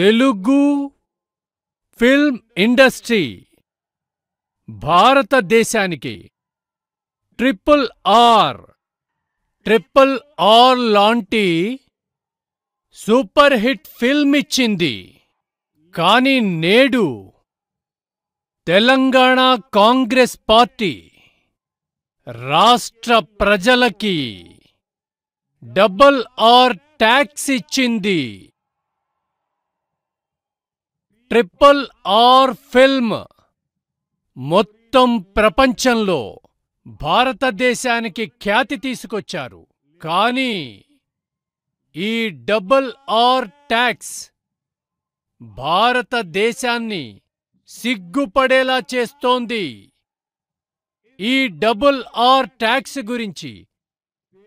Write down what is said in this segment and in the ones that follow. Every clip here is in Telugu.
తెలుగు ఫిల్మ్ ఇండస్ట్రీ భారతదేశానికి ట్రిపుల్ ఆర్ లాంటి సూపర్ హిట్ ఫిల్మ్ ఇచ్చింది. కానీ నేడు తెలంగాణ కాంగ్రెస్ పార్టీ రాష్ట్ర ప్రజలకి RRR ట్యాక్స్ ఇచ్చింది. RRR ఫిల్మ్ మొత్తం ప్రపంచంలో భారతదేశానికి ఖ్యాతి తీసుకొచ్చారు. కానీ ఈ RRR ట్యాక్స్ భారతదేశాన్ని సిగ్గుపడేలా చేస్తోంది. ఈ RRR ట్యాక్స్ గురించి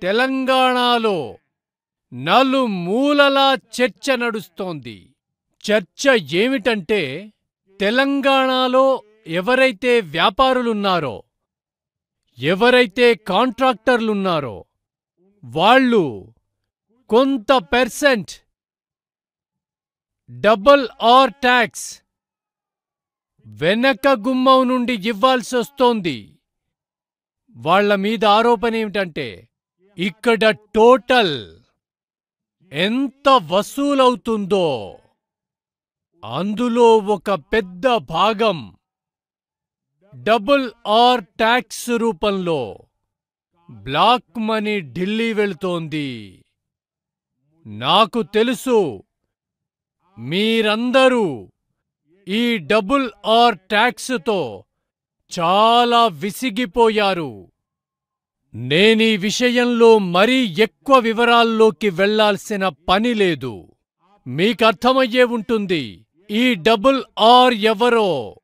తెలంగాణలో నలుమూలలా చర్చ నడుస్తోంది. చర్చ ఏమిటంటే, తెలంగాణలో ఎవరైతే వ్యాపారులున్నారో, ఎవరైతే కాంట్రాక్టర్లున్నారో వాళ్ళు కొంత పర్సెంట్ RRR ట్యాక్స్ వెనక గుమ్మం నుండి ఇవ్వాల్సొస్తోంది. వాళ్ల మీద ఆరోపణ ఏమిటంటే, ఇక్కడ టోటల్ ఎంత వసూలవుతుందో అందులో ఒక పెద్ద భాగం RRR ట్యాక్స్ రూపంలో బ్లాక్ మనీ ఢిల్లీ వెళుతోంది. నాకు తెలుసు, మీరందరూ ఈ RRR ట్యాక్స్తో చాలా విసిగిపోయారు. నేనీ విషయంలో మరీ ఎక్కువ వివరాల్లోకి వెళ్లాల్సిన పని లేదు. మీకర్థమయ్యే ఉంటుంది ఈ RRR ఎవరో.